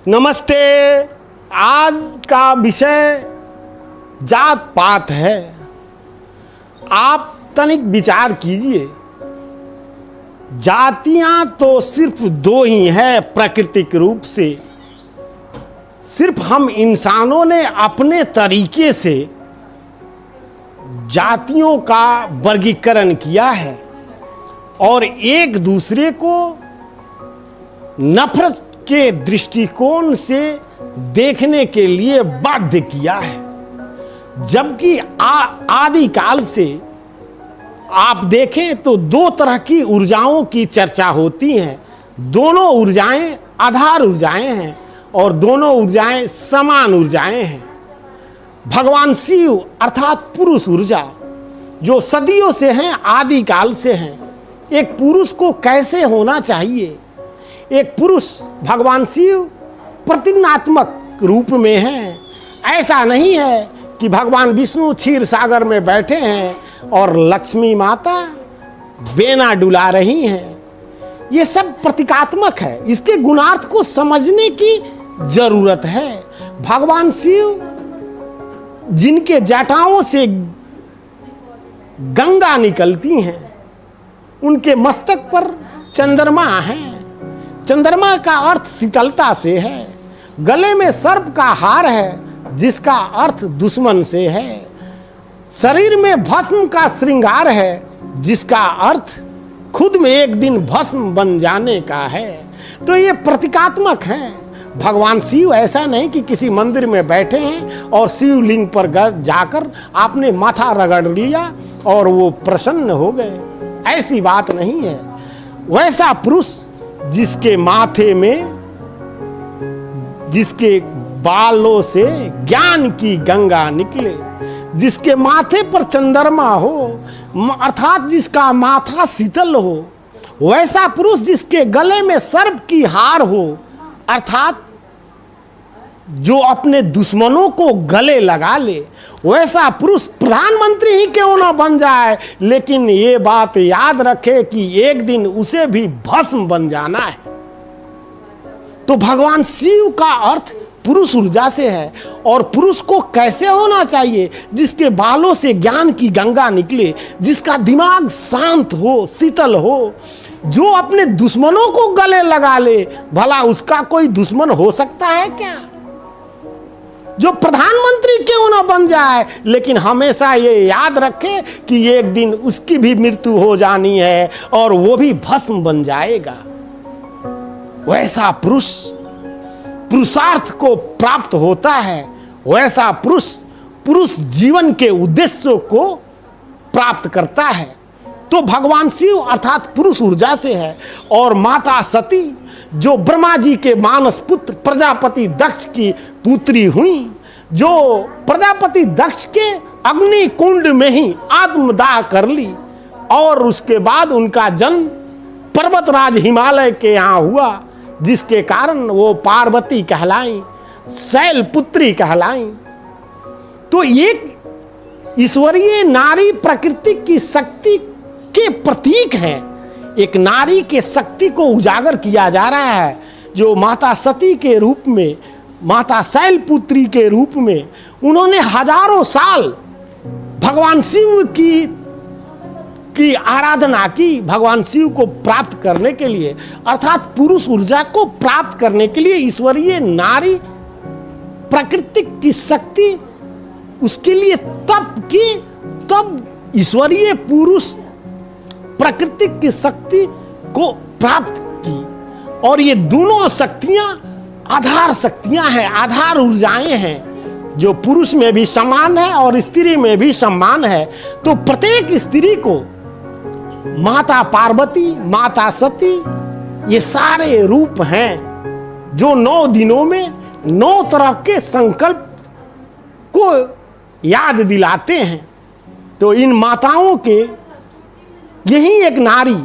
नमस्ते। आज का विषय जात पात है। आप तनिक विचार कीजिए, जातियां तो सिर्फ दो ही हैं प्राकृतिक रूप से। सिर्फ हम इंसानों ने अपने तरीके से जातियों का वर्गीकरण किया है और एक दूसरे को नफरत के दृष्टिकोण से देखने के लिए बाध्य किया है। जबकि आदिकाल से आप देखें तो दो तरह की ऊर्जाओं की चर्चा होती हैं। दोनों ऊर्जाएं आधार ऊर्जाएं हैं और दोनों ऊर्जाएं समान ऊर्जाएं हैं। भगवान शिव अर्थात पुरुष ऊर्जा जो सदियों से हैं, आदिकाल से हैं। एक पुरुष को कैसे होना चाहिए? एक पुरुष भगवान शिव प्रतिज्ञात्मक रूप में हैं। ऐसा नहीं है कि भगवान विष्णु क्षीर सागर में बैठे हैं और लक्ष्मी माता बेना डुला रही हैं। ये सब प्रतीकात्मक है। इसके गुणार्थ को समझने की जरूरत है। भगवान शिव जिनके जटाओं से गंगा निकलती हैं, उनके मस्तक पर चंद्रमा है। चंद्रमा का अर्थ शीतलता से है। गले में सर्प का हार है जिसका अर्थ दुश्मन से है। शरीर में भस्म का श्रृंगार है जिसका अर्थ खुद में एक दिन भस्म बन जाने का है। तो ये प्रतीकात्मक है। भगवान शिव ऐसा नहीं कि किसी मंदिर में बैठे हैं और शिवलिंग पर जाकर आपने माथा रगड़ लिया और वो प्रसन्न हो गए। ऐसी बात नहीं है। वैसा पुरुष जिसके माथे में, जिसके बालों से ज्ञान की गंगा निकले, जिसके माथे पर चंद्रमा हो अर्थात जिसका माथा शीतल हो, वैसा पुरुष जिसके गले में सर्प की हार हो अर्थात जो अपने दुश्मनों को गले लगा ले, वैसा पुरुष प्रधानमंत्री ही क्यों ना बन जाए, लेकिन ये बात याद रखे कि एक दिन उसे भी भस्म बन जाना है। तो भगवान शिव का अर्थ पुरुष ऊर्जा से है। और पुरुष को कैसे होना चाहिए? जिसके बालों से ज्ञान की गंगा निकले, जिसका दिमाग शांत हो, शीतल हो, जो अपने दुश्मनों को गले लगा ले। भला उसका कोई दुश्मन हो सकता है क्या? जो प्रधानमंत्री क्यों ना बन जाए, लेकिन हमेशा ये याद रखे कि एक दिन उसकी भी मृत्यु हो जानी है और वो भी भस्म बन जाएगा। वैसा पुरुष पुरुषार्थ को प्राप्त होता है। वैसा पुरुष जीवन के उद्देश्यों को प्राप्त करता है। तो भगवान शिव अर्थात पुरुष ऊर्जा से है। और माता सती जो ब्रह्मा जी के मानस पुत्र प्रजापति दक्ष की पुत्री हुई, जो प्रजापति दक्ष के अग्नि कुंड में ही आत्मदाह कर ली और उसके बाद उनका जन्म पर्वतराज हिमालय के यहाँ हुआ, जिसके कारण वो पार्वती कहलाई, शैल पुत्री कहलाई। तो एक ईश्वरीय नारी प्रकृति की शक्ति के प्रतीक है। एक नारी के शक्ति को उजागर किया जा रहा है, जो माता सती के रूप में, माता शैल पुत्री के रूप में उन्होंने हजारों साल भगवान शिव की आराधना की। भगवान शिव को प्राप्त करने के लिए अर्थात पुरुष ऊर्जा को प्राप्त करने के लिए ईश्वरीय नारी प्राकृतिक की शक्ति उसके लिए तप की, तब ईश्वरीय पुरुष प्राकृतिक की शक्ति को प्राप्त की। और ये दोनों शक्तियां आधार शक्तियां हैं, आधार ऊर्जाएं हैं, जो पुरुष में भी समान है और स्त्री में भी समान है। तो प्रत्येक स्त्री को माता पार्वती, माता सती, ये सारे रूप हैं जो 9 दिनों में 9 तरह के संकल्प को याद दिलाते हैं। तो इन माताओं के यही एक नारी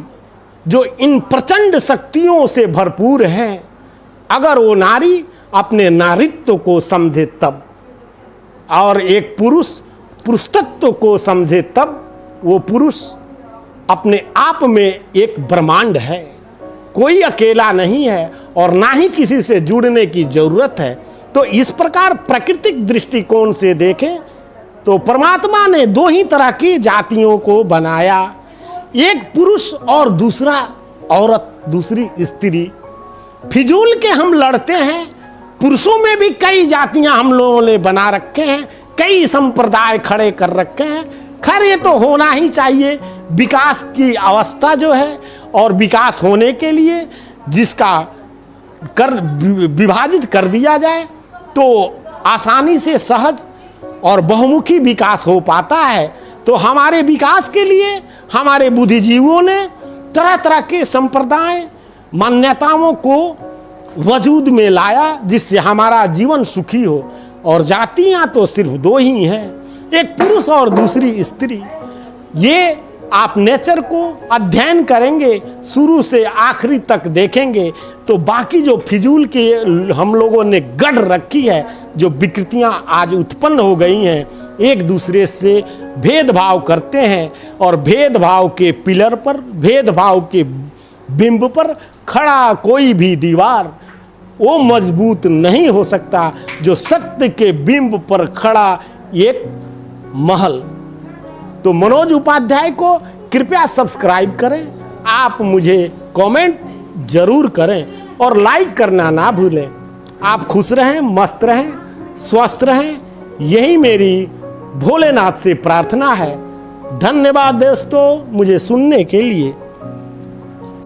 जो इन प्रचंड शक्तियों से भरपूर है, अगर वो नारी अपने नारीत्व को समझे तब, और एक पुरुष पुरुषत्व को समझे तब, वो पुरुष अपने आप में एक ब्रह्मांड है, कोई अकेला नहीं है। और ना ही किसी से जुड़ने की जरूरत है। तो इस प्रकार प्राकृतिक दृष्टिकोण से देखें तो परमात्मा ने दो ही तरह की जातियों को बनाया, एक पुरुष और दूसरा औरत, दूसरी स्त्री। फिजूल के हम लड़ते हैं, पुरुषों में भी कई जातियां हम लोगों ने बना रखे हैं, कई संप्रदाय खड़े कर रखे हैं। खैर ये तो होना ही चाहिए, विकास की अवस्था जो है, और विकास होने के लिए जिसका विभाजित कर दिया जाए तो आसानी से सहज और बहुमुखी विकास हो पाता है। तो हमारे विकास के लिए हमारे बुद्धिजीवियों ने तरह तरह के संप्रदाय मान्यताओं को वजूद में लाया, जिससे हमारा जीवन सुखी हो। और जातियां तो सिर्फ दो ही हैं, एक पुरुष और दूसरी स्त्री। ये आप नेचर को अध्ययन करेंगे, शुरू से आखिरी तक देखेंगे तो बाकी जो फिजूल के हम लोगों ने गढ़ रखी है, जो विकृतियां आज उत्पन्न हो गई हैं, एक दूसरे से भेदभाव करते हैं और भेदभाव के पिलर पर, भेदभाव के बिंब पर खड़ा कोई भी दीवार वो मजबूत नहीं हो सकता जो सत्य के बिंब पर खड़ा एक महल। तो मनोज उपाध्याय को कृपया सब्सक्राइब करें, आप मुझे कमेंट जरूर करें और लाइक करना ना भूलें। आप खुश रहें, मस्त रहें, स्वस्थ रहें, यही मेरी भोलेनाथ से प्रार्थना है। धन्यवाद दोस्तों मुझे सुनने के लिए।